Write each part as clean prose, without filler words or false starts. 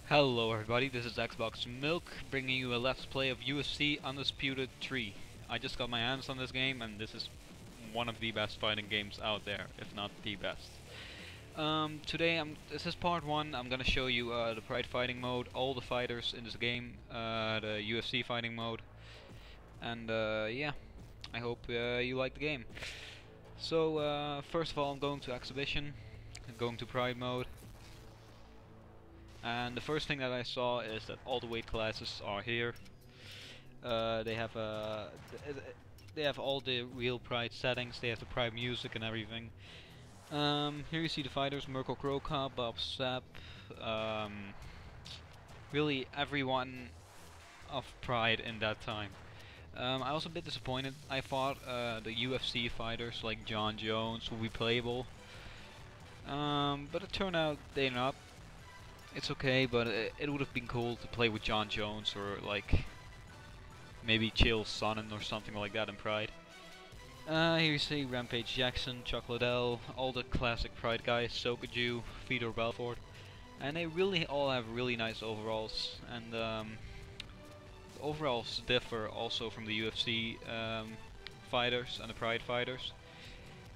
Hello everybody, this is XboxMilk, bringing you a let's play of UFC Undisputed 3. I just got my hands on this game and this is one of the best fighting games out there, if not the best. Today, this is part 1, I'm gonna show you the Pride fighting mode, all the fighters in this game, the UFC fighting mode, and yeah, I hope you like the game. So, first of all I'm going to Exhibition, I'm going to Pride mode. And the first thing that I saw is that all the weight classes are here. They have they have all the real Pride settings. They have the Pride music and everything. Here you see the fighters: Mirko Kroka, Bob Sapp, really everyone of Pride in that time. I was a bit disappointed. I thought the UFC fighters like John Jones would be playable, but it turned out they're not. It's okay, but it would have been cool to play with John Jones or like maybe Chael Sonnen or something like that in Pride. Here you see Rampage Jackson, Chuck Liddell, all the classic Pride guys, Sokoju, Fedor Belfort, and they really all have really nice overalls. And the overalls differ also from the UFC fighters and the Pride fighters.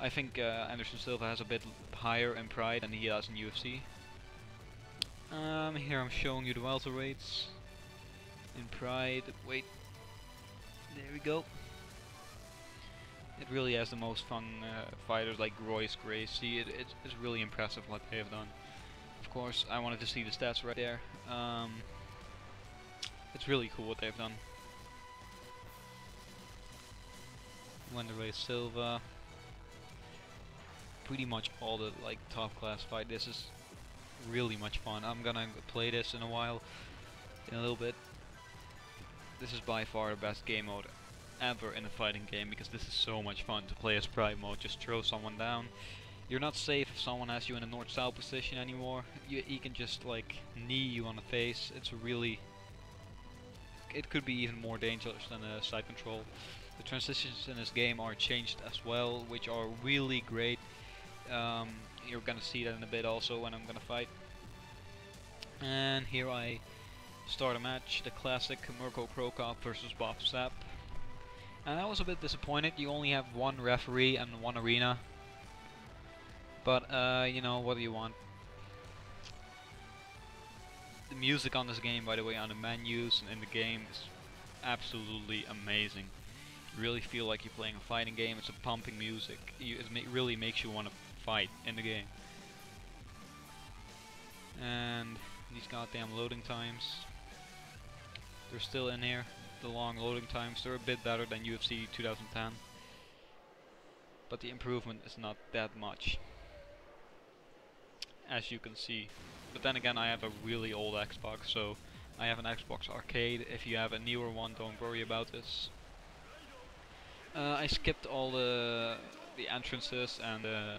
I think Anderson Silva has a bit higher in Pride than he does in UFC. Here I'm showing you the welterweights in Pride. Wait, there we go. It really has the most fun fighters like Royce Gracie. It's really impressive what they have done. Of course, I wanted to see the stats right there. It's really cool what they've done. Wanderlei Silva. Pretty much all the like top class fight. This is really much fun. I'm gonna play this in a while, in a little bit. This is by far the best game mode ever in a fighting game because this is so much fun to play as Pride mode. Just throw someone down. You're not safe if someone has you in a north-south position anymore. He can just like knee you on the face. It's really, it could be even more dangerous than a side control. The transitions in this game are changed as well, which are really great. You're gonna see that in a bit also when I'm gonna fight. And here I start a match, the classic Mirko Kroka versus Bob Sapp. And I was a bit disappointed, you only have one referee and one arena. But you know, what do you want? The music on this game, by the way, on the menus and in the game is absolutely amazing. You really feel like you're playing a fighting game. It's a pumping music. It really makes you want to fight in the game. And these goddamn loading times, they're still in here. The long loading times, they're a bit better than UFC 2010, but the improvement is not that much, as you can see. But then again, I have a really old Xbox, so I have an Xbox Arcade. If you have a newer one, don't worry about this. I skipped all the entrances and the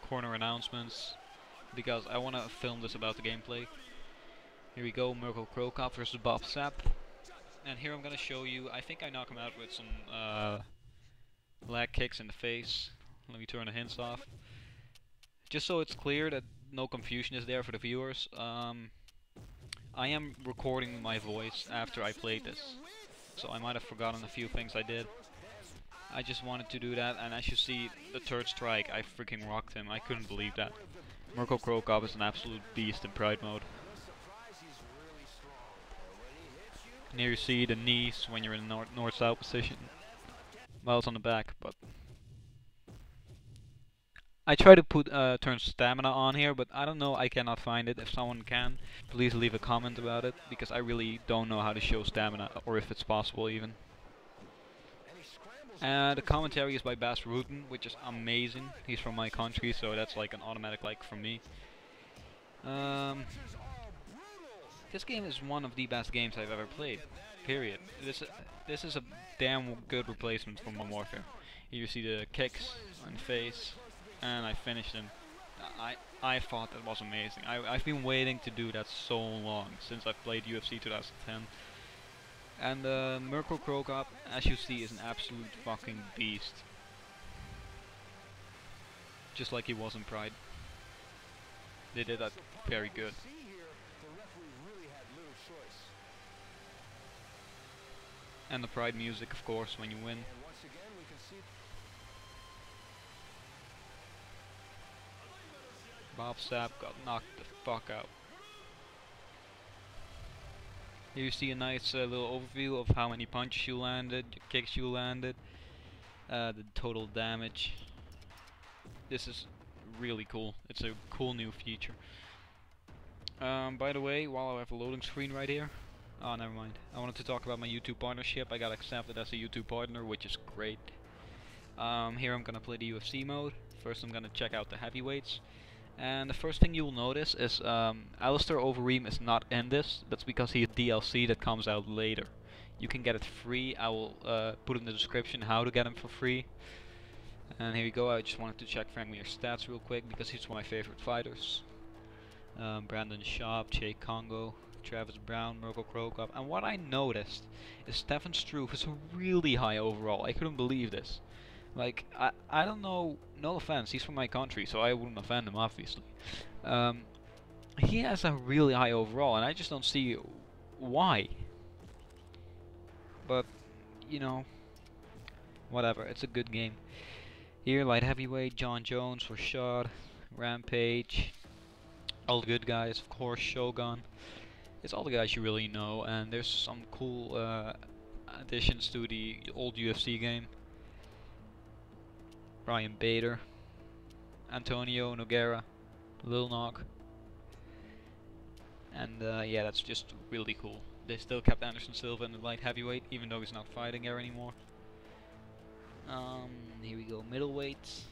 corner announcements because I want to film this about the gameplay. Here we go, Mirko Kroka versus Bob Sapp. And here I'm gonna show you, I think I knock him out with some leg kicks in the face. Let me turn the hints off. Just so it's clear that no confusion is there for the viewers, I am recording my voice after I played this. So I might have forgotten a few things I did. I just wanted to do that, and as you see, the third strike, I freaking rocked him. I couldn't believe that. Mirko Kroka is an absolute beast in Pride mode. And here you see the knees when you're in the north-south position. Well, it's on the back, but I try to put turn stamina on here, but I don't know, I cannot find it. If someone can, please leave a comment about it, because I really don't know how to show stamina, or if it's possible even. The commentary is by Bas Rutten, which is amazing. He's from my country, so that's like an automatic like from me. This game is one of the best games I've ever played. Period. This is a damn good replacement for Modern Warfare. Here you see the kicks on the face, and I finished him. I thought that was amazing. I've been waiting to do that so long, since I've played UFC 2010. And Mirko Kroka, as you see, is an absolute fucking beast. Just like he was in Pride. They did that very good. And the pride music, of course, when you win. Bob Sapp got knocked the fuck out. Here you see a nice little overview of how many punches you landed, kicks you landed, the total damage. This is really cool. It's a cool new feature. By the way, while I have a loading screen right here, oh, never mind. I wanted to talk about my YouTube partnership. I got accepted as a YouTube partner, which is great. Here I'm gonna play the UFC mode. First I'm gonna check out the heavyweights. And the first thing you'll notice is Alistair Overeem is not in this. That's because he's DLC that comes out later. You can get it free. I will put in the description how to get him for free. And here you go. I just wanted to check Frankmir's stats real quick because he's one of my favorite fighters. Brandon Schaub, Jake Congo, Travis Brown, Mirko Krokop. And what I noticed is Stefan Struve is really high overall. I couldn't believe this. Like, I don't know, no offense, he's from my country, so I wouldn't offend him, obviously. He has a really high overall, and I just don't see why. But, you know, whatever, it's a good game. Here, light heavyweight, John Jones for Shot, Rampage, all the good guys, of course, Shogun. It's all the guys you really know, and there's some cool additions to the old UFC game. Ryan Bader, Antonio Nogueira, Lil Nog, and yeah, that's just really cool. They still kept Anderson Silva in the light heavyweight, even though he's not fighting there anymore. Here we go, middleweight,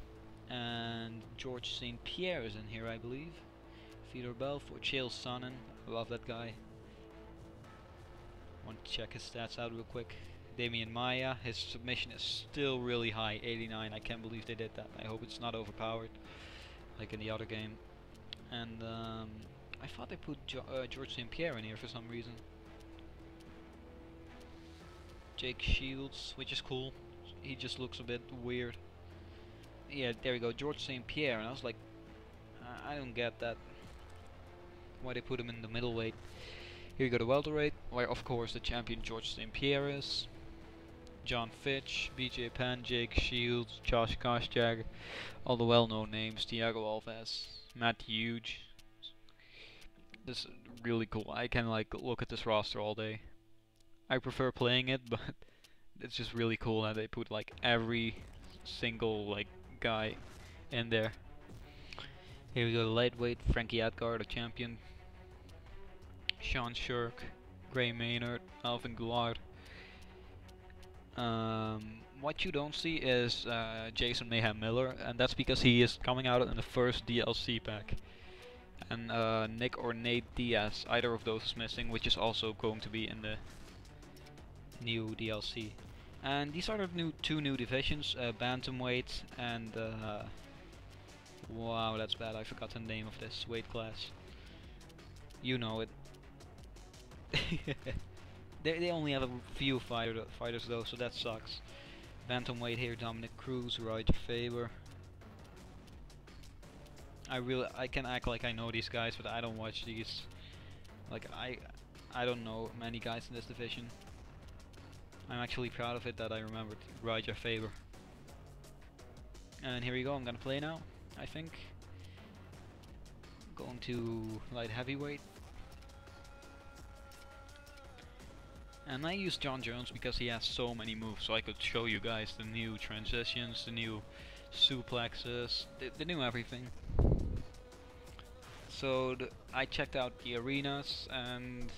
and George St. Pierre is in here, I believe. Fedor Belfort, Chael Sonnen, I love that guy. Want to check his stats out real quick. Damian Maia, his submission is still really high, 89. I can't believe they did that. I hope it's not overpowered, like in the other game. And I thought they put George St. Pierre in here for some reason. Jake Shields, which is cool. He just looks a bit weird. Yeah, there we go, George St. Pierre. And I was like, I don't get that. Why they put him in the middleweight. Here you go, the welterweight, where of course the champion George St. Pierre is. John Fitch, BJ Penn, Jake Shields, Josh Koscheck, all the well-known names, Thiago Alves, Matt Hughes. This is really cool. I can like look at this roster all day. I prefer playing it, but it's just really cool that they put like every single like guy in there. Here we go, the lightweight, Frankie Edgar, the champion. Sean Shirk, Gray Maynard, Alvin Goulart. What you don't see is Jason Mayhem Miller, and that's because he is coming out in the first DLC pack. And Nick or Nate Diaz, either of those is missing, which is also going to be in the new DLC. And these are the two new divisions, Bantamweight and wow, that's bad, I forgot the name of this weight class. You know it. They only have a few fighters though, so that sucks. Bantamweight here, Dominic Cruz, Roger Faber. I can act like I know these guys, but I don't watch these. Like I don't know many guys in this division. I'm actually proud of it that I remembered Roger Faber. And here we go, I'm gonna play now, I think. Going to light heavyweight. And I use John Jones because he has so many moves, so I could show you guys the new transitions, the new suplexes, the new everything. So I checked out the arenas, and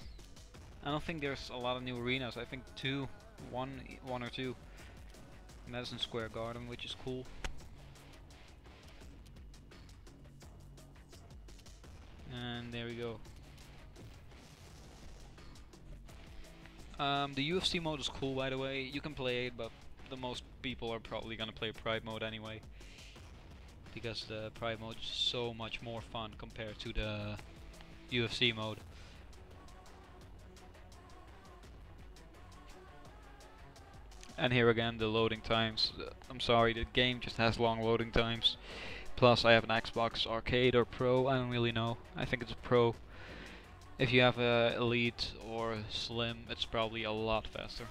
I don't think there's a lot of new arenas. I think one or two. Madison Square Garden, which is cool. And there we go. The UFC mode is cool, by the way. You can play it, but the most people are probably gonna play Pride mode anyway, because the Pride mode is so much more fun compared to the UFC mode. And here again, the loading times. I'm sorry, the game just has long loading times. Plus, I have an Xbox Arcade or Pro. I don't really know. I think it's a Pro. If you have a Elite or Slim, it's probably a lot faster.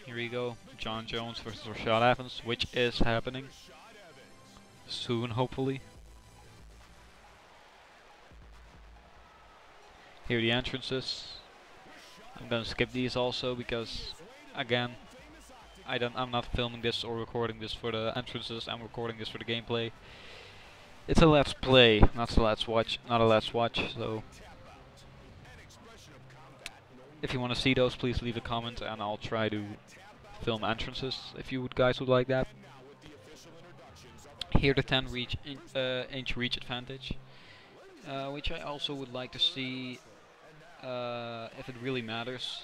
Here we go, John Jones versus Rashad Evans, which is happening soon, hopefully. Here are the entrances. I'm gonna skip these also because, again, I'm not filming this or recording this for the entrances. I'm recording this for the gameplay. It's a let's play, not a let's watch. So, if you want to see those, please leave a comment, and I'll try to film entrances if you guys would like that. Here the 10 inch reach advantage, which I also would like to see if it really matters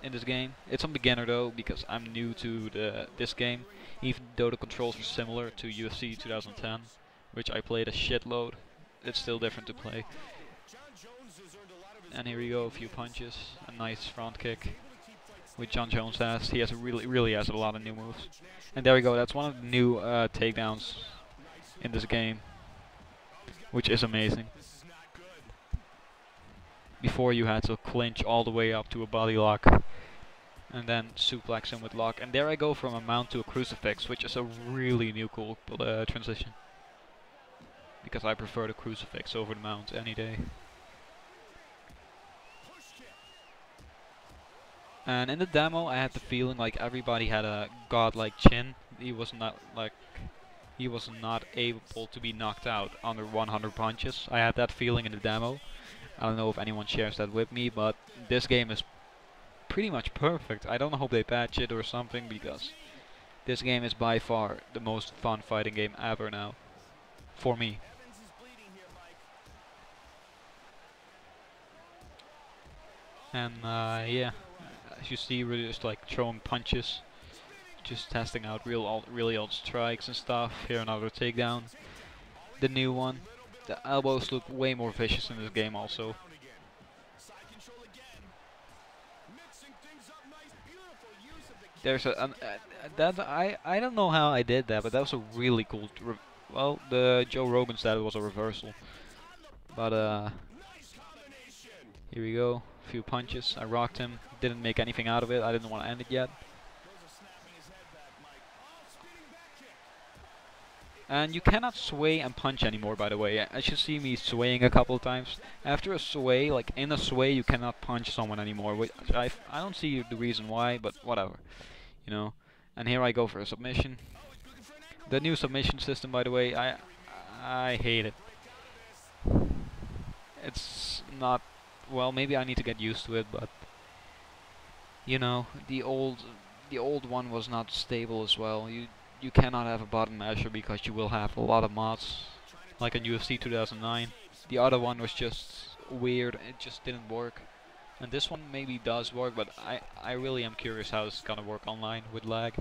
in this game. It's on beginner though, because I'm new to this game, even though the controls are similar to UFC 2010, which I played a shitload. It's still different to play. And here we go, a few punches, a nice front kick, which John Jones has. He really has a lot of new moves. And there we go, that's one of the new takedowns in this game, which is amazing. Before you had to clinch all the way up to a body lock, and then suplex him with lock. And there I go from a mount to a crucifix, which is a really new cool transition. Because I prefer the crucifix over the mount any day. And in the demo, I had the feeling like everybody had a godlike chin. He was not able to be knocked out under 100 punches. I had that feeling in the demo. I don't know if anyone shares that with me, but this game is pretty much perfect. I don't hope they patch it or something, because this game is by far the most fun fighting game ever now, for me. And yeah, as you see, we're just like throwing punches, just testing out really old strikes and stuff. Here another takedown, the new one. The elbows look way more vicious in this game also. There's I don't know how I did that, but that was a really cool. Well, the Joe Rogan said it was a reversal, but here we go. A few punches. I rocked him. Didn't make anything out of it. I didn't want to end it yet. And you cannot sway and punch anymore, by the way. As you see me swaying a couple of times. After a sway, like in a sway, you cannot punch someone anymore. Which I don't see the reason why, but whatever. You know. And here I go for a submission. The new submission system, by the way, I hate it. It's not, well, maybe I need to get used to it, but you know, the old one was not stable as well. You cannot have a bottom measure because you will have a lot of mods, like in UFC 2009. The other one was just weird, it just didn't work. And this one maybe does work, but I really am curious how it's gonna work online with lag.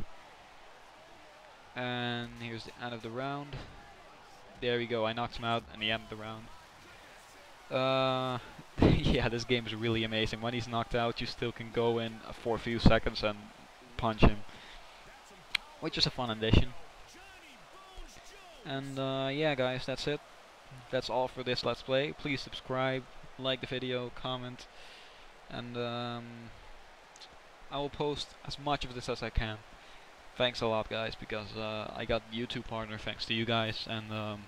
And here's the end of the round. There we go, I knocked him out at the end of the round. Yeah, this game is really amazing. When he's knocked out, you still can go in for a few seconds and punch him, which is a fun addition. And yeah, guys, that's it. That's all for this Let's Play. Please subscribe, like the video, comment, and I will post as much of this as I can. Thanks a lot, guys, because I got a YouTube partner thanks to you guys, and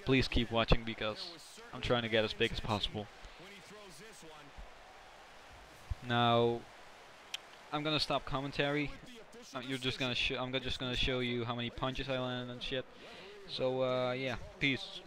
please keep watching because I'm trying to get as big as possible. Now, I'm gonna stop commentary. I'm just gonna show you how many punches I landed and shit. So yeah, peace.